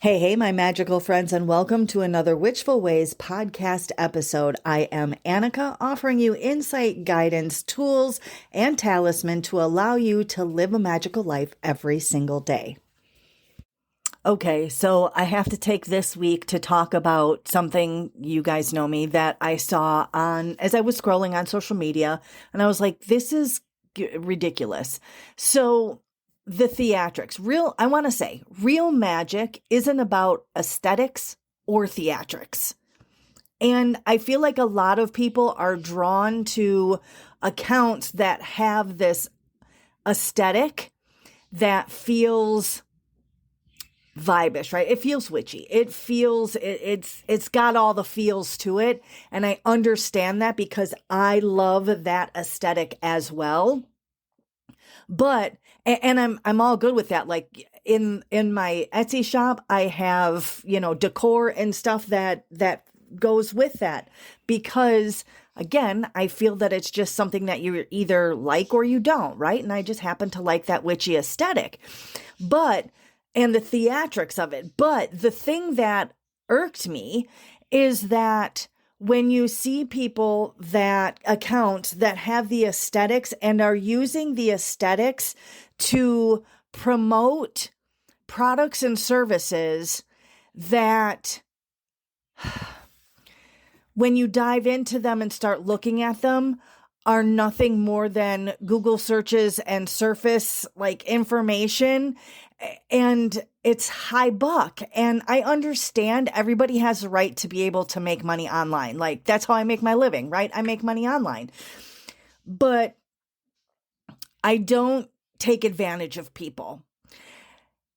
Hey, hey, my magical friends, and welcome to another Witchful Ways podcast episode. I am Annika, offering you insight, guidance, tools, and talisman to allow you to live a magical life every single day. Okay, so I have to take this week to talk about something, you guys know me, that I saw as I was scrolling on social media, and I was like, this is ridiculous. So the theatrics, I want to say, real magic isn't about aesthetics or theatrics. And I feel like a lot of people are drawn to accounts that have this aesthetic that feels vibish, right? It feels witchy. It feels it's got all the feels to it, and I understand that because I love that aesthetic as well. But I'm all good with that. Like in my Etsy shop, I have, decor and stuff that goes with that because again, I feel that it's just something that you either like or you don't, right? And I just happen to like that witchy aesthetic. And the theatrics of it. But the thing that irked me is that when you see accounts that have the aesthetics and are using the aesthetics to promote products and services that when you dive into them and start looking at them, are nothing more than Google searches and surface like information, and it's high buck. And I understand everybody has the right to be able to make money online. Like that's how I make my living, right? I make money online, but I don't take advantage of people.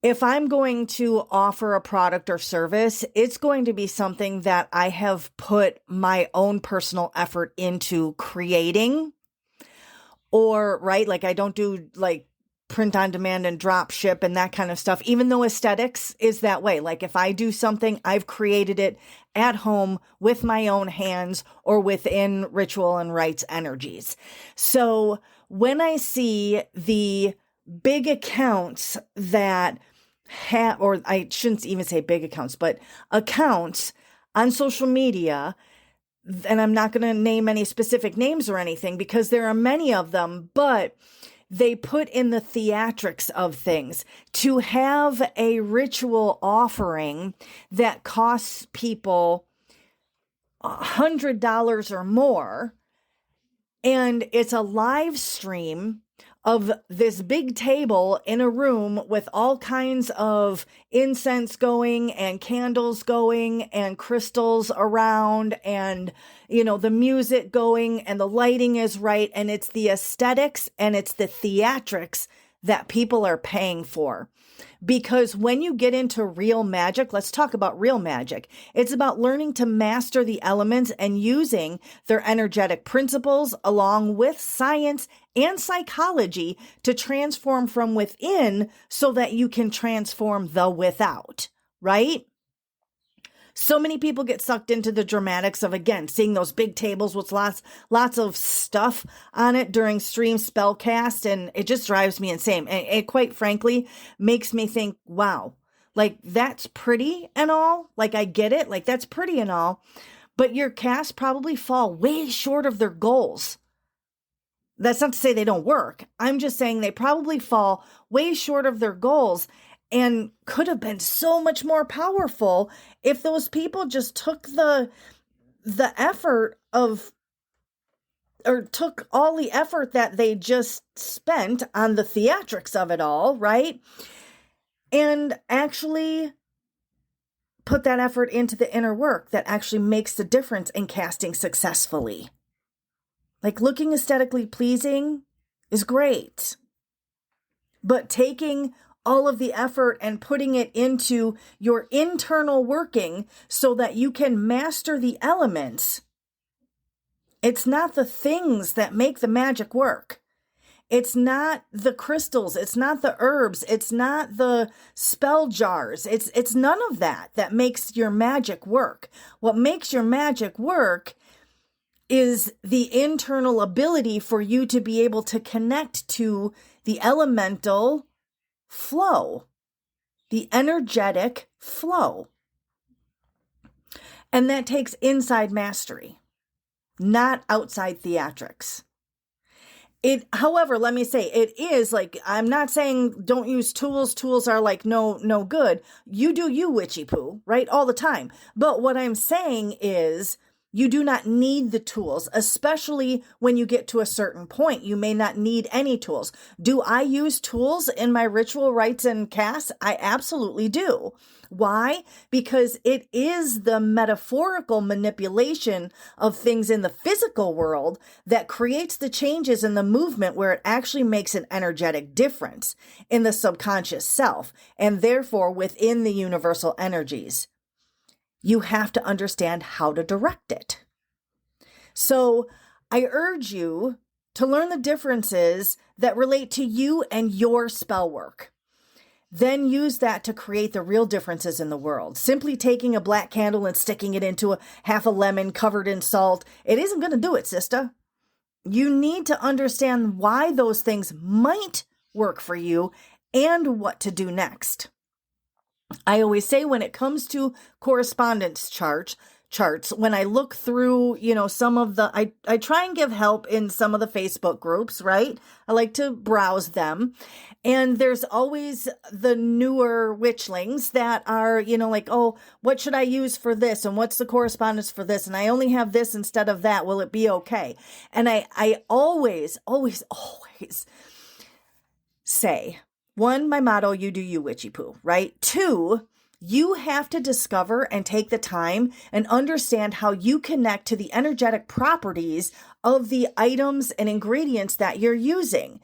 If I'm going to offer a product or service, it's going to be something that I have put my own personal effort into creating, or, right, like I don't do like print on demand and drop ship and that kind of stuff, even though aesthetics is that way. Like if I do something, I've created it at home with my own hands or within ritual and rites energies. So when I see the big accounts that or I shouldn't even say big accounts, but accounts on social media, and I'm not going to name any specific names or anything because there are many of them, but they put in the theatrics of things to have a ritual offering that costs people $100 or more. And it's a live stream of this big table in a room with all kinds of incense going and candles going and crystals around and, the music going and the lighting is right. And it's the aesthetics and it's the theatrics that people are paying for. Because when you get into real magic, let's talk about real magic. It's about learning to master the elements and using their energetic principles along with science and psychology to transform from within so that you can transform the without, right? So many people get sucked into the dramatics of, again, seeing those big tables with lots of stuff on it during stream spellcast, and it just drives me insane. And it quite frankly makes me think, wow, like that's pretty and all. Like I get it, like that's pretty and all, but your casts probably fall way short of their goals. That's not to say they don't work. I'm just saying they probably fall way short of their goals and could have been so much more powerful if those people just took the effort took all the effort that they just spent on the theatrics of it all, right? And actually put that effort into the inner work that actually makes the difference in casting successfully. Like looking aesthetically pleasing is great, but taking all of the effort and putting it into your internal working so that you can master the elements. It's not the things that make the magic work. It's not the crystals. It's not the herbs. It's not the spell jars. It's none of that makes your magic work. What makes your magic work is the internal ability for you to be able to connect to the elemental flow, the energetic flow. And that takes inside mastery, not outside theatrics. However, let me say, it is like, I'm not saying don't use tools. Tools are like no good. You do you, witchypoo, right? All the time. But what I'm saying is you do not need the tools, especially when you get to a certain point. You may not need any tools. Do I use tools in my ritual rites and casts? I absolutely do. Why? Because it is the metaphorical manipulation of things in the physical world that creates the changes in the movement where it actually makes an energetic difference in the subconscious self and therefore within the universal energies. You have to understand how to direct it. So I urge you to learn the differences that relate to you and your spell work. Then use that to create the real differences in the world. Simply taking a black candle and sticking it into half a lemon covered in salt, it isn't going to do it, sister. You need to understand why those things might work for you and what to do next. I always say when it comes to correspondence charts, when I look through, some of I try and give help in some of the Facebook groups, right? I like to browse them. And there's always the newer witchlings that are, like, oh, what should I use for this? And what's the correspondence for this? And I only have this instead of that. Will it be okay? And I always say, one, my motto, you do you, witchypoo, right? Two, you have to discover and take the time and understand how you connect to the energetic properties of the items and ingredients that you're using.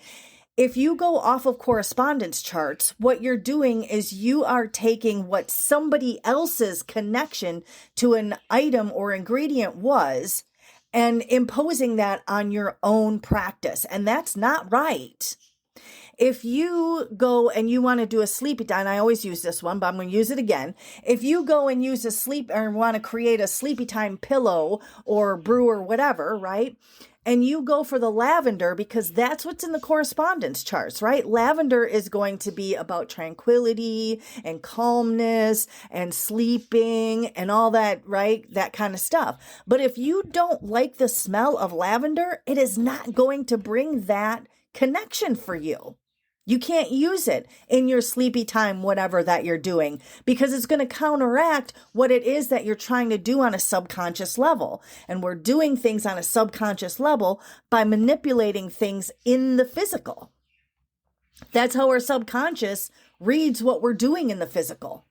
If you go off of correspondence charts, what you're doing is you are taking what somebody else's connection to an item or ingredient was and imposing that on your own practice. And that's not right. If you go and you want to do a sleepy time, and I always use this one, but I'm going to use it again. If you go and use a sleep or want to create a sleepy time pillow or brew or whatever, right? And you go for the lavender because that's what's in the correspondence charts, right? Lavender is going to be about tranquility and calmness and sleeping and all that, right? That kind of stuff. But if you don't like the smell of lavender, it is not going to bring that connection for you. You can't use it in your sleepy time, whatever that you're doing, because it's going to counteract what it is that you're trying to do on a subconscious level. And we're doing things on a subconscious level by manipulating things in the physical. That's how our subconscious reads what we're doing in the physical,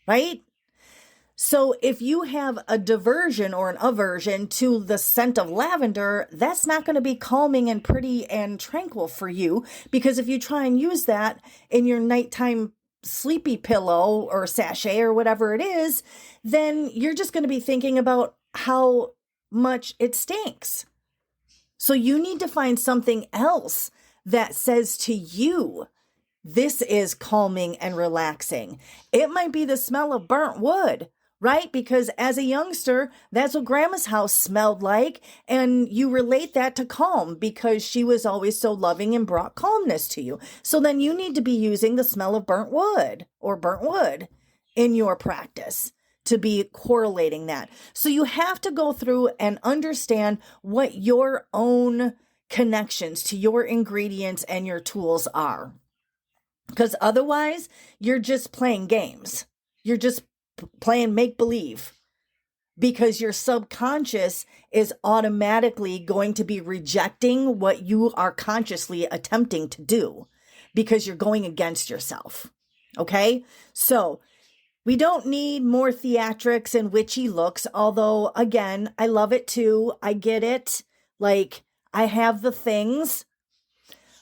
right? So if you have a diversion or an aversion to the scent of lavender, that's not going to be calming and pretty and tranquil for you, because if you try and use that in your nighttime sleepy pillow or sachet or whatever it is, then you're just going to be thinking about how much it stinks. So you need to find something else that says to you, this is calming and relaxing. It might be the smell of burnt wood, right? Because as a youngster, that's what grandma's house smelled like. And you relate that to calm because she was always so loving and brought calmness to you. So then you need to be using the smell of burnt wood in your practice to be correlating that. So you have to go through and understand what your own connections to your ingredients and your tools are. Because otherwise, you're just playing games. You're just playing make-believe, because your subconscious is automatically going to be rejecting what you are consciously attempting to do because you're going against yourself. Okay? So we don't need more theatrics and witchy looks, although, again, I love it too. I get it. Like, I have the things,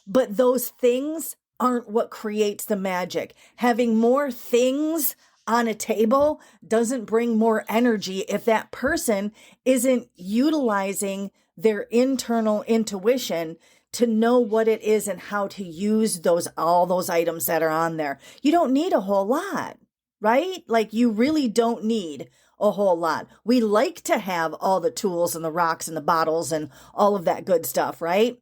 but those things aren't what creates the magic. Having more things on a table doesn't bring more energy if that person isn't utilizing their internal intuition to know what it is and how to use all those items that are on there. You don't need a whole lot, right? Like, you really don't need a whole lot. We like to have all the tools and the rocks and the bottles and all of that good stuff, right?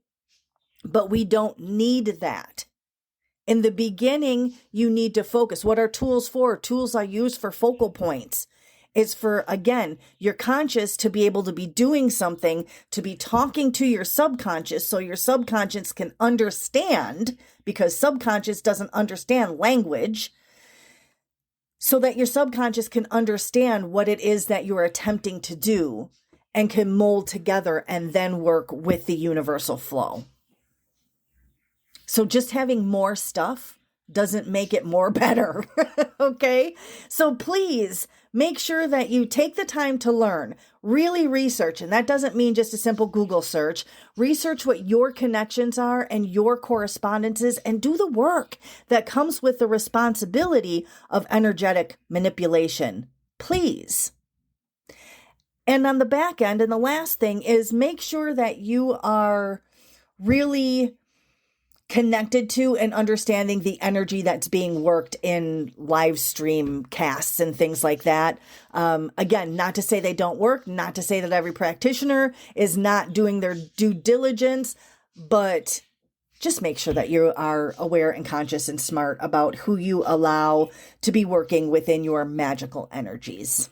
But we don't need that. In the beginning, you need to focus. What are tools for? Tools are used for focal points. It's for, again, your conscious to be able to be doing something, to be talking to your subconscious so your subconscious can understand, because subconscious doesn't understand language, so that your subconscious can understand what it is that you're attempting to do and can mold together and then work with the universal flow. So just having more stuff doesn't make it more better. Okay? So please make sure that you take the time to learn, really research. And that doesn't mean just a simple Google search. Research what your connections are and your correspondences, and do the work that comes with the responsibility of energetic manipulation. Please. And on the back end, and the last thing is, make sure that you are really connected to and understanding the energy that's being worked in live stream casts and things like that. Again, not to say they don't work, not to say that every practitioner is not doing their due diligence, but just make sure that you are aware and conscious and smart about who you allow to be working within your magical energies.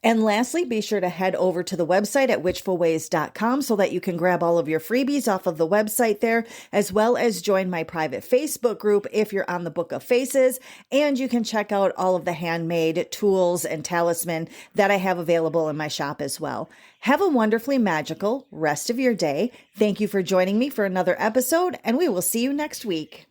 And lastly, be sure to head over to the website at witchfulways.com so that you can grab all of your freebies off of the website there, as well as join my private Facebook group if you're on the Book of Faces. And you can check out all of the handmade tools and talisman that I have available in my shop as well. Have a wonderfully magical rest of your day. Thank you for joining me for another episode, and we will see you next week.